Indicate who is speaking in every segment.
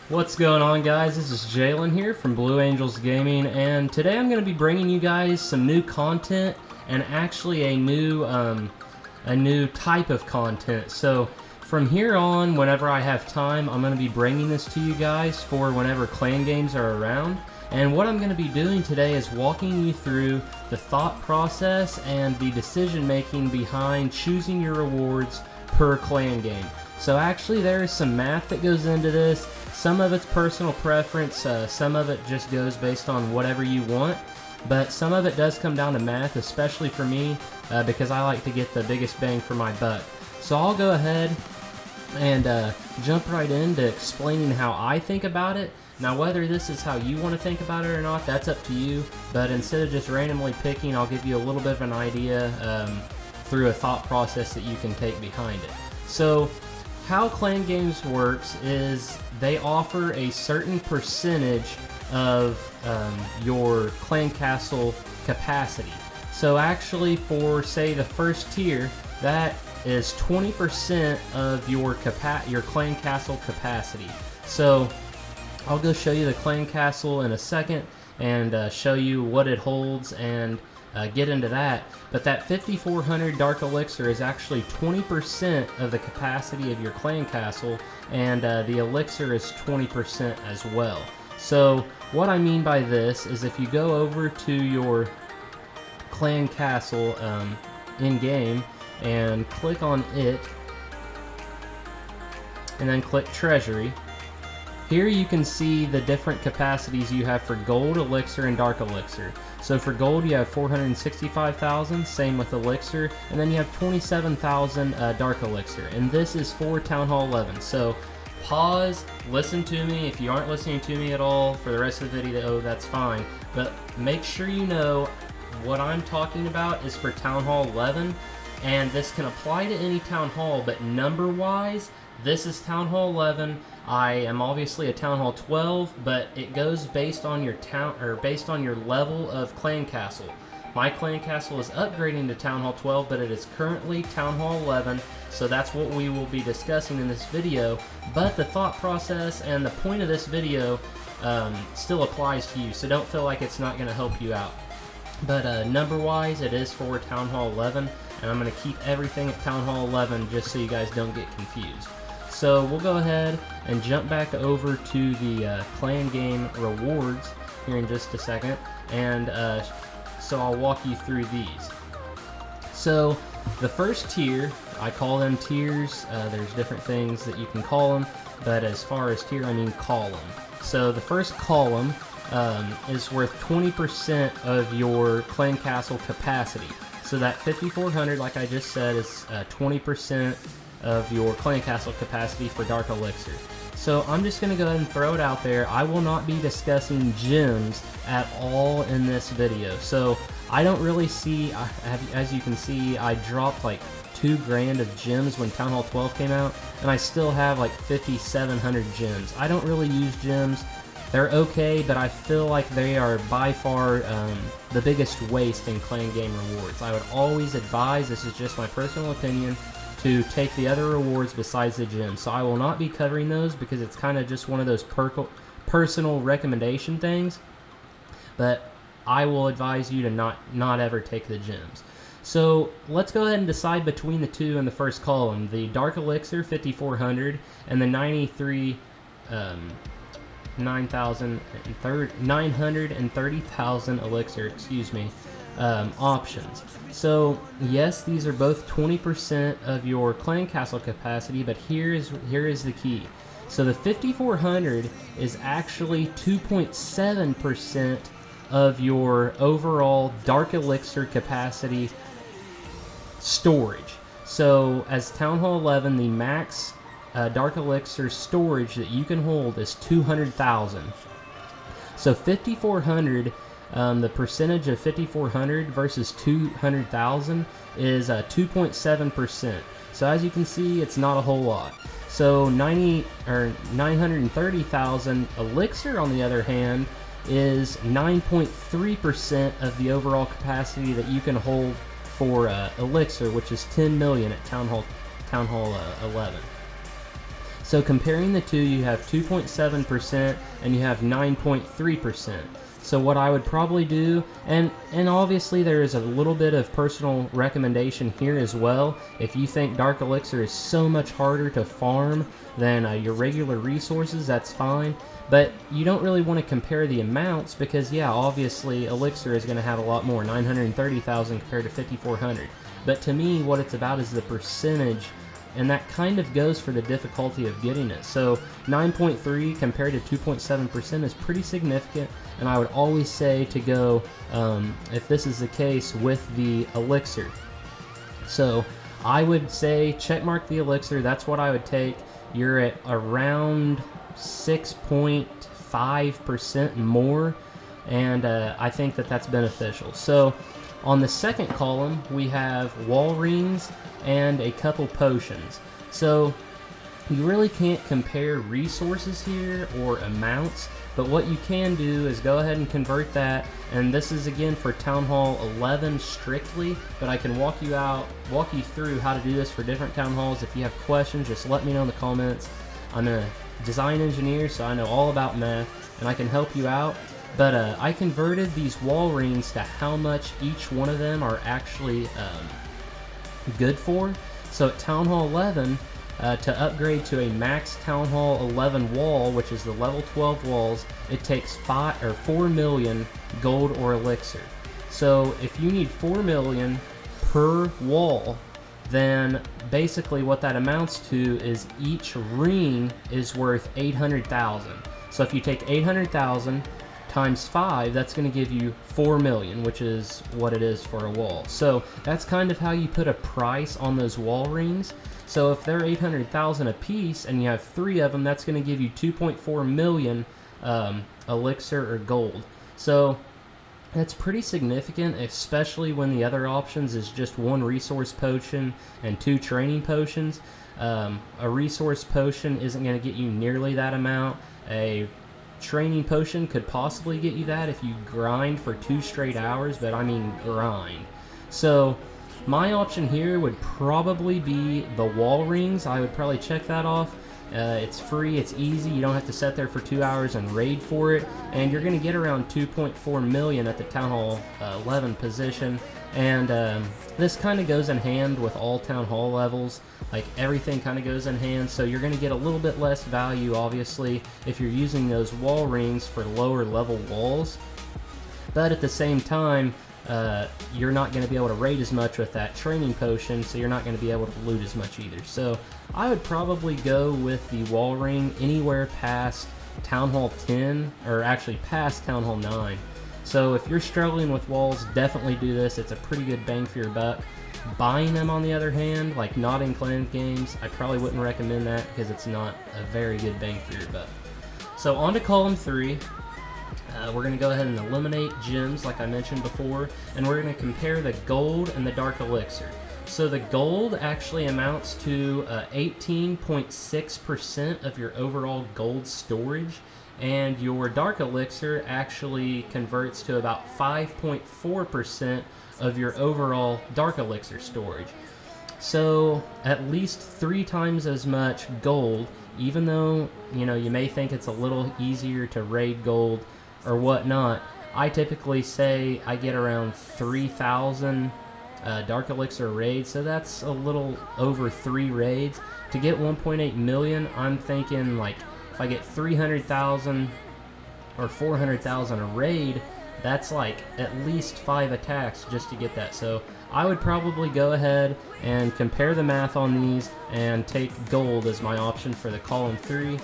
Speaker 1: What's going on, guys? This is Jalen here from Blue Angels Gaming, and today I'm going to be bringing you guys some new content and actually a new type of content. So from here on, whenever I have time, I'm going to be bringing this to you guys for whenever clan games are around. And what I'm going to be doing today is walking you through the thought process and the decision making behind choosing your rewards per clan game. So actually there is some math that goes into this. Some of it's personal preference, some of it just goes based on whatever you want, but some of it does come down to math, especially for me, because I like to get the biggest bang for my buck. So I'll go ahead and jump right into explaining how I think about it. Now, whether this is how you want to think about it or not, that's up to you, but instead of just randomly picking, I'll give you a little bit of an idea through a thought process that you can take behind it. So how clan games works is they offer a certain percentage of your clan castle capacity. So actually for, say, the first tier, that is 20% of your clan castle capacity. So I'll go show you the clan castle in a second and show you what it holds and get into that. But that 5400 Dark Elixir is actually 20% of the capacity of your clan castle, and the elixir is 20% as well. So what I mean by this is if you go over to your clan castle in game and click on it and then click treasury, here you can see the different capacities you have for gold, elixir, and dark elixir. So for gold you have 465,000, same with elixir, and then you have 27,000 dark elixir. And this is for Town Hall 11. So pause, listen to me. If you aren't listening to me at all for the rest of the video, that's fine. But make sure you know what I'm talking about is for Town Hall 11, and this can apply to any Town Hall, but number-wise, this is Town Hall 11. I am obviously a Town Hall 12, but it goes based on your based on your level of clan castle. My clan castle is upgrading to Town Hall 12, but it is currently Town Hall 11, so that's what we will be discussing in this video. But the thought process and the point of this video still applies to you, so don't feel like it's not going to help you out. But number-wise, it is for Town Hall 11, and I'm going to keep everything at Town Hall 11 just so you guys don't get confused. So we'll go ahead and jump back over to the clan game rewards here in just a second, and so I'll walk you through these. So the first tier, I call them tiers. There's different things that you can call them, but as far as tier, I mean column. So the first column is worth 20% of your clan castle capacity. So that 5400, like I just said, is 20% of your clan castle capacity for dark elixir. So I'm just going to go ahead and throw it out there. I will not be discussing gems at all in this video. So I don't really see, as you can see, I dropped like 2 grand of gems when Town Hall 12 came out, and I still have like 5,700 gems. I don't really use gems. They're okay, but I feel like they are by far the biggest waste in clan game rewards. I would always advise, this is just my personal opinion, to take the other rewards besides the gems. So I will not be covering those because it's kind of just one of those personal recommendation things, but I will advise you to not ever take the gems. So let's go ahead and decide between the two in the first column, the Dark Elixir 5400 and the 930,000 elixir, excuse me, options. So yes, these are both 20% of your clan castle capacity, but here is the key. So the 5400 is actually 2.7% of your overall dark elixir capacity storage. So as Town Hall 11, the max dark elixir storage that you can hold is 200,000. So 5400, the percentage of 5400 versus 200,000 is 2.7%. So as you can see, it's not a whole lot. So 930,000 elixir, on the other hand, is 9.3% of the overall capacity that you can hold for elixir, which is 10 million at Town Hall 11. So comparing the two, you have 2.7% and you have 9.3%. So what I would probably do, and obviously there is a little bit of personal recommendation here as well. If you think Dark Elixir is so much harder to farm than your regular resources, that's fine. But you don't really want to compare the amounts because, yeah, obviously Elixir is going to have a lot more, 930,000 compared to 5,400. But to me, what it's about is the percentage, and that kind of goes for the difficulty of getting it. So 9.3 compared to 2.7% is pretty significant, and I would always say to go, if this is the case, with the Elixir. So I would say checkmark the Elixir. That's what I would take. You're at around 6.5% more, and I think that that's beneficial. So on the second column, we have wall rings and a couple potions. So you really can't compare resources here or amounts, but what you can do is go ahead and convert that, and this is again for Town Hall 11 strictly, but I can walk you through how to do this for different Town Halls. If you have questions, just let me know in the comments. I'm a design engineer, so I know all about math, and I can help you out. But I converted these wall rings to how much each one of them are actually good for. So at Town Hall 11, to upgrade to a max Town Hall 11 wall, which is the level 12 walls, it takes 4 million gold or elixir. So if you need 4 million per wall, then basically what that amounts to is each ring is worth 800,000. So if you take 800,000 times 5, that's going to give you 4 million, which is what it is for a wall. So that's kind of how you put a price on those wall rings. So if they're 800,000 a piece and you have 3 of them, that's going to give you 2.4 million elixir or gold. So that's pretty significant, especially when the other options is just 1 resource potion and 2 training potions. A resource potion isn't going to get you nearly that amount. A training potion could possibly get you that if you grind for 2 straight hours, but I mean grind. So my option here would probably be the wall rings. I would probably check that off. It's free, it's easy, you don't have to sit there for 2 hours and raid for it, and you're going to get around 2.4 million at the Town Hall 11 position. And this kind of goes in hand with all Town Hall levels. Like, everything kind of goes in hand, so you're going to get a little bit less value, obviously, if you're using those wall rings for lower level walls. But at the same time, you're not going to be able to raid as much with that training potion, so you're not going to be able to loot as much either. So I would probably go with the wall ring anywhere past Town Hall 10, or actually past Town Hall 9. So if you're struggling with walls, definitely do this. It's a pretty good bang for your buck. Buying them, on the other hand, like not in clan games, I probably wouldn't recommend that because it's not a very good bang for your buck. So on to column 3. We're going to go ahead and eliminate gems like I mentioned before, and we're going to compare the gold and the dark elixir. So the gold actually amounts to 18.6% of your overall gold storage, and your dark elixir actually converts to about 5.4% of your overall dark elixir storage. So at least 3 times as much gold, even though you may think it's a little easier to raid gold or whatnot. I typically say I get around 3,000 dark elixir raids, so that's a little over 3 raids. To get 1.8 million, I'm thinking like if I get 300,000 or 400,000 a raid, that's like at least 5 attacks just to get that. So I would probably go ahead and compare the math on these and take gold as my option for the column 3.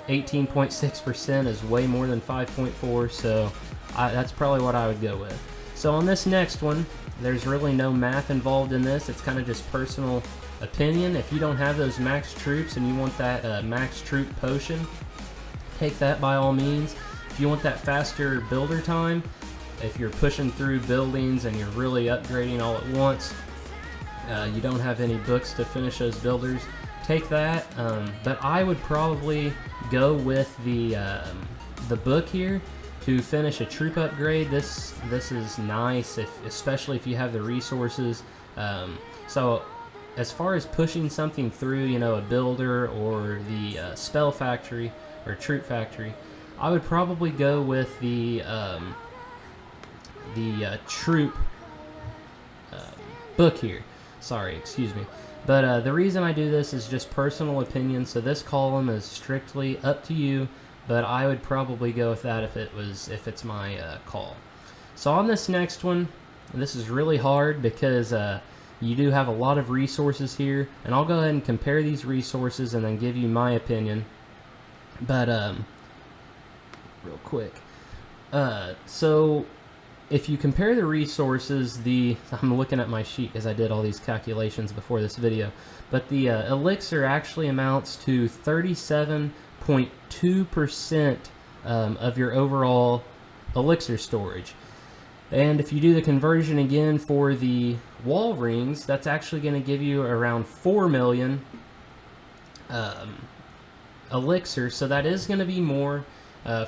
Speaker 1: 18.6% is way more than 5.4, so that's probably what I would go with. So on this next one, there's really no math involved in this. It's kind of just personal opinion. If you don't have those max troops and you want that max troop potion, take that by all means. If you want that faster builder time, if you're pushing through buildings and you're really upgrading all at once, you don't have any books to finish those builders, take that. But I would probably go with the book here to finish a troop upgrade. This is nice, especially if you have the resources. So as far as pushing something through, you know, a builder or the spell factory or troop factory, I would probably go with the troop book here. Sorry, excuse me. But the reason I do this is just personal opinion, so this column is strictly up to you, but I would probably go with that if it's my call. So on this next one, this is really hard because you do have a lot of resources here, and I'll go ahead and compare these resources and then give you my opinion. But real quick, so if you compare the resources, I'm looking at my sheet as I did all these calculations before this video, but the elixir actually amounts to 37.2% of your overall elixir storage. And if you do the conversion again for the wall rings, that's actually going to give you around 4 million elixir, so that is going to be more.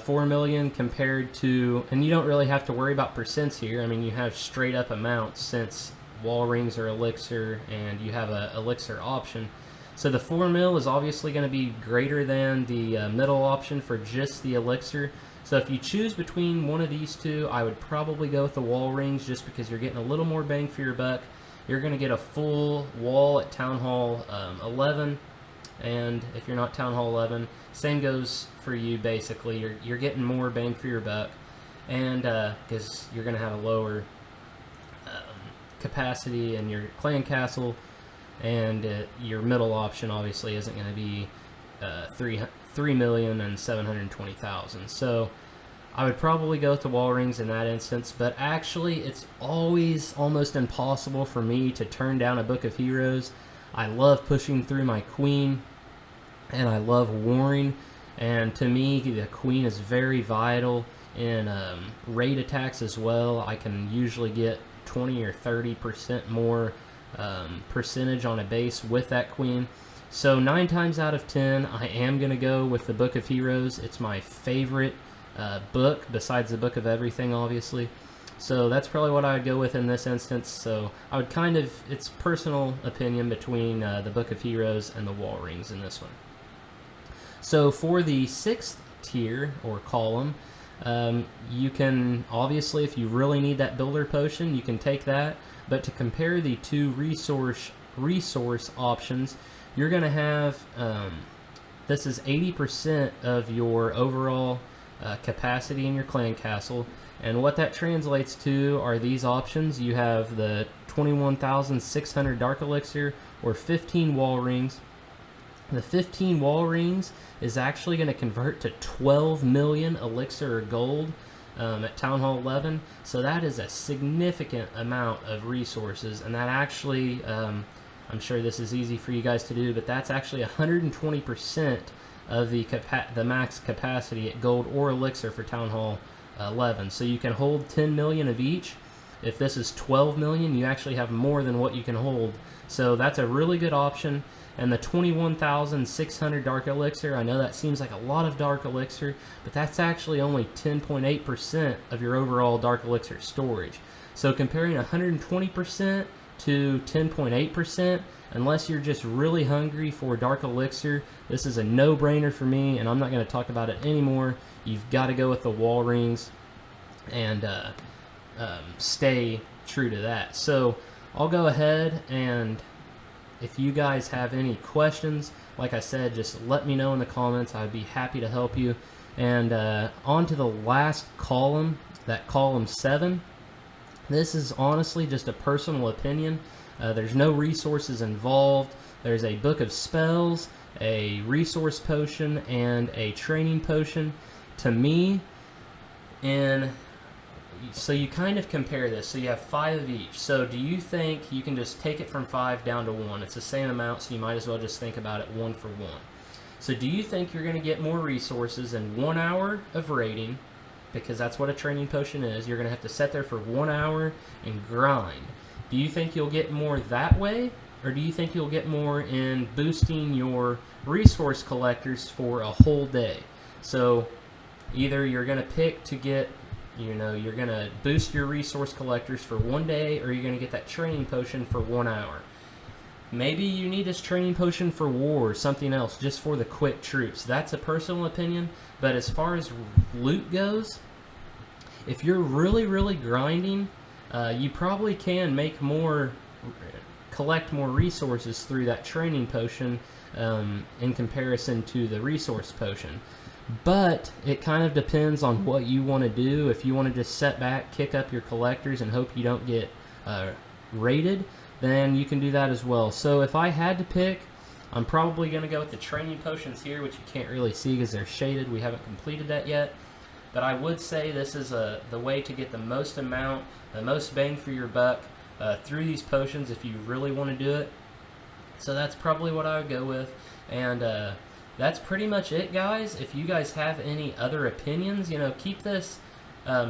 Speaker 1: 4 million compared to, and you don't really have to worry about percents here. I mean, you have straight up amounts since wall rings are elixir and you have a elixir option. So the 4 mil is obviously going to be greater than the middle option for just the elixir. So if you choose between one of these two, I would probably go with the wall rings just because you're getting a little more bang for your buck. You're going to get a full wall at Town Hall 11. And if you're not Town Hall 11, same goes for you basically. You're getting more bang for your buck, and because you're going to have a lower capacity in your clan castle, and your middle option obviously isn't going to be 3,720,000. So I would probably go with the wall rings in that instance, but actually it's always almost impossible for me to turn down a Book of Heroes. I love pushing through my queen, and I love warring, and to me the queen is very vital in raid attacks as well. I can usually get 20 or 30% more percentage on a base with that queen. So 9 times out of 10 I am going to go with the Book of Heroes. It's my favorite book besides the Book of Everything, obviously. So that's probably what I would go with in this instance. So I would kind of, it's personal opinion between the Book of Heroes and the wall rings in this one. So for the 6th tier or column, you can obviously, if you really need that builder potion, you can take that. But to compare the two resource options, you're going to have, this is 80% of your overall capacity in your clan castle. And what that translates to are these options. You have the 21,600 dark elixir or 15 wall rings. The 15 wall rings is actually going to convert to 12 million elixir or gold at Town Hall 11. So that is a significant amount of resources, and that actually, I'm sure this is easy for you guys to do, but that's actually 120% of the max capacity at gold or elixir for Town Hall 11. So you can hold 10 million of each. If this is 12 million, you actually have more than what you can hold. So that's a really good option. And the 21,600 dark elixir, I know that seems like a lot of dark elixir, but that's actually only 10.8% of your overall dark elixir storage. So comparing 120% to 10.8%, unless you're just really hungry for dark elixir, this is a no-brainer for me, and I'm not going to talk about it anymore. You've got to go with the wall rings and stay true to that. So I'll go ahead, and if you guys have any questions, like I said, just let me know in the comments. I'd be happy to help you. And on to the last column, that column 7. This is honestly just a personal opinion. There's no resources involved. There's a book of spells, a resource potion, and a training potion. To me, so you kind of compare this. So you have 5 of each. So do you think you can just take it from 5 down to 1? It's the same amount, so you might as well just think about it 1 for 1. So do you think you're going to get more resources in 1 hour of raiding? Because that's what a training potion is. You're going to have to sit there for 1 hour and grind. Do you think you'll get more that way? Or do you think you'll get more in boosting your resource collectors for a whole day? So either you're going to pick to get, you're going to boost your resource collectors for 1 day, or you're going to get that training potion for 1 hour. Maybe you need this training potion for war or something else, just for the quick troops. That's a personal opinion, but as far as loot goes, if you're really grinding, you probably can make more, collect more resources through that training potion in comparison to the resource potion. But it kind of depends on what you want to do. If you want to just sit back, kick up your collectors, and hope you don't get raided, then you can do that as well. So if I had to pick, I'm probably going to go with the training potions here, which you can't really see because they're shaded. We haven't completed that yet. But I would say this is the way to get the most amount, the most bang for your buck through these potions if you really want to do it. So that's probably what I would go with. And that's pretty much it, guys. If you guys have any other opinions, you know, keep this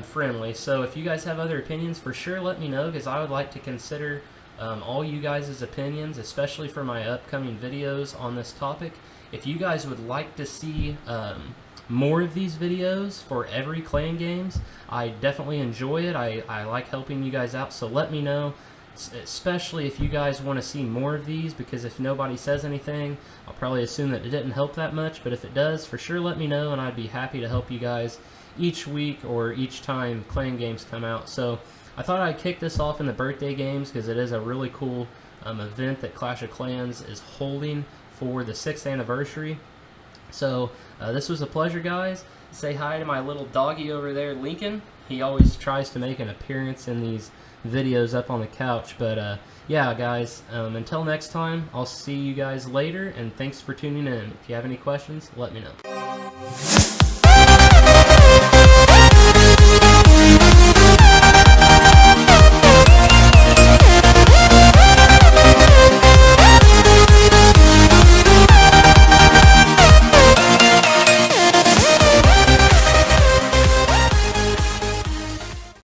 Speaker 1: friendly. So if you guys have other opinions, for sure let me know, because I would like to consider all you guys' opinions, especially for my upcoming videos on this topic. If you guys would like to see more of these videos for every clan games, I definitely enjoy it. I like helping you guys out, so let me know, especially if you guys want to see more of these, because if nobody says anything, I'll probably assume that it didn't help that much. But if it does, for sure let me know, and I'd be happy to help you guys each week or each time clan games come out. So I thought I'd kick this off in the birthday games, because it is a really cool event that Clash of Clans is holding for the 6th anniversary. So this was a pleasure, guys. Say hi to my little doggy over there, Lincoln. He always tries to make an appearance in these videos up on the couch. But yeah, guys, until next time, I'll see you guys later, and thanks for tuning in. If you have any questions, let me know.